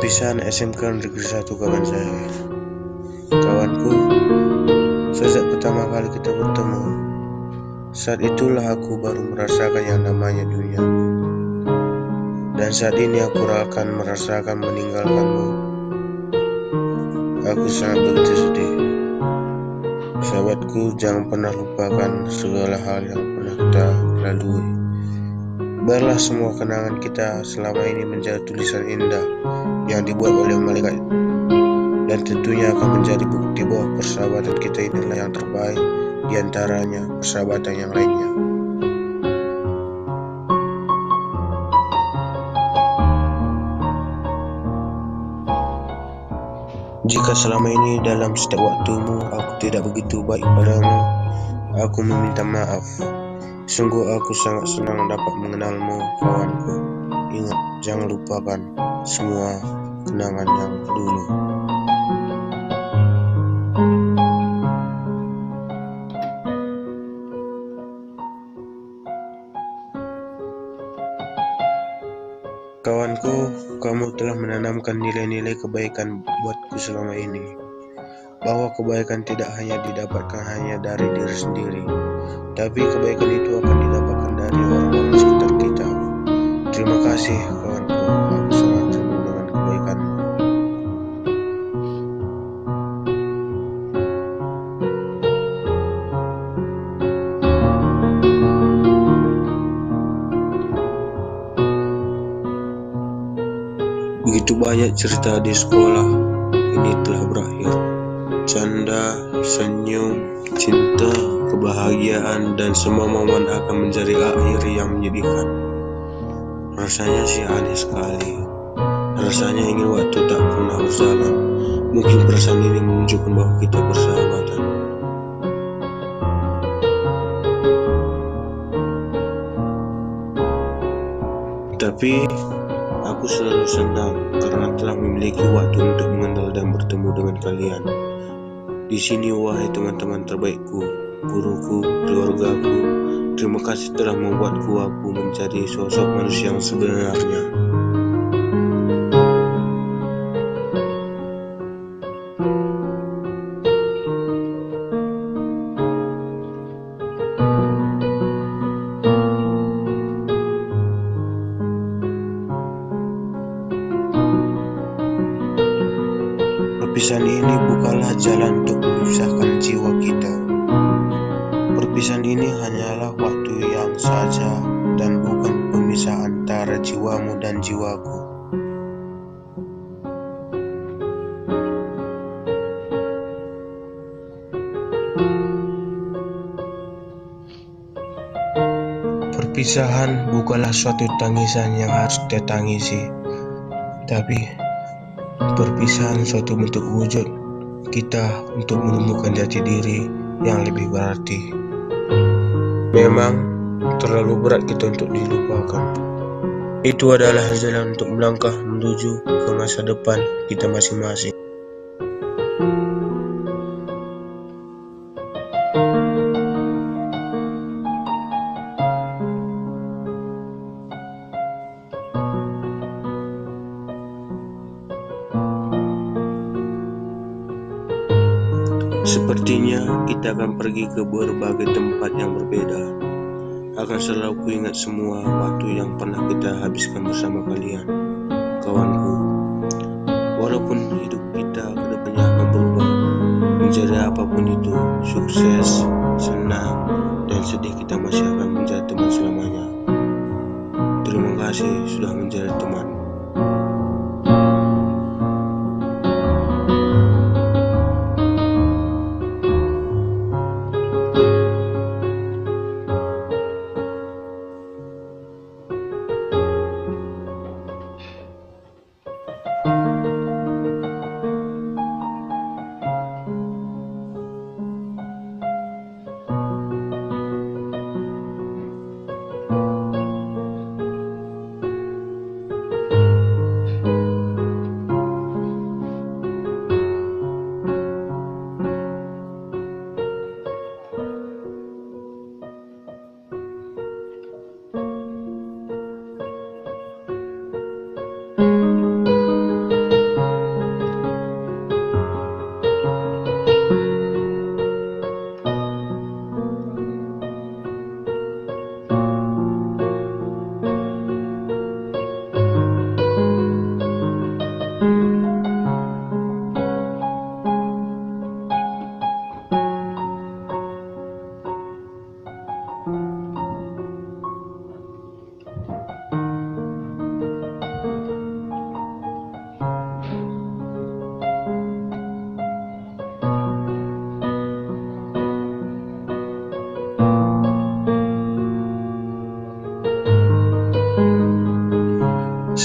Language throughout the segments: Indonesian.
Perpisahan SMK Negeri 1 kawan saya. Kawanku, sejak pertama kali kita bertemu, saat itulah aku baru merasakan yang namanya dunia. Dan saat ini aku akan merasakan meninggalkanmu. Aku sangat begitu sedih. Sahabatku, jangan pernah lupakan segala hal yang pernah kita lalui. Biarlah semua kenangan kita selama ini menjadi tulisan indah yang dibuat oleh malaikat, dan tentunya akan menjadi bukti bahwa persahabatan kita inilah yang terbaik di antaranya persahabatan yang lainnya. Jika selama ini dalam setiap waktumu aku tidak begitu baik padamu, aku meminta maaf. Sungguh aku sangat senang dapat mengenalmu, kawanku. Ingat, jangan lupakan semua kenangan yang dulu. Kawanku, kamu telah menanamkan nilai-nilai kebaikan buatku selama ini. Bahwa kebaikan tidak hanya didapatkan hanya dari diri sendiri, tapi kebaikan itu akan didapatkan dari orang-orang sekitar kita. Terima kasih kawanku, aku sangat rindu dengan kebaikanmu. Begitu banyak cerita di sekolah ini telah berakhir. Canda, senyum, cinta, kebahagiaan, dan semua momen akan menjadi akhir yang menyedihkan. Rasanya sih aneh sekali. Rasanya ingin waktu tak pernah berjalan. Mungkin perasaan ini menunjukkan bahwa kita bersahabatan. Tapi aku selalu senang karena telah memiliki waktu untuk mengenal dan bertemu dengan kalian. Di sini, wahai teman-teman terbaikku, guruku, keluargaku, terima kasih telah membuatku aku menjadi sosok manusia yang sebenarnya. Perpisahan ini bukanlah jalan untuk memisahkan jiwa kita. Perpisahan ini hanyalah waktu yang saja dan bukan pemisah antara jiwamu dan jiwaku. Perpisahan bukanlah suatu tangisan yang harus kita tangisi, tapi perpisahan suatu bentuk wujud kita untuk menemukan jati diri yang lebih berarti. Memang terlalu berat kita untuk dilupakan. Itu adalah jalan untuk melangkah menuju ke masa depan kita masing-masing. Sepertinya kita akan pergi ke berbagai tempat yang berbeda. Akan selalu kuingat semua waktu yang pernah kita habiskan bersama kalian, kawanku. Walaupun hidup kita kedepannya akan berubah menjadi apapun itu, sukses, senang, dan sedih, kita masih akan menjadi teman selamanya. Terima kasih sudah menjadi teman.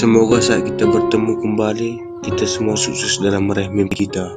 Semoga saat kita bertemu kembali, kita semua sukses dalam meraih mimpi kita.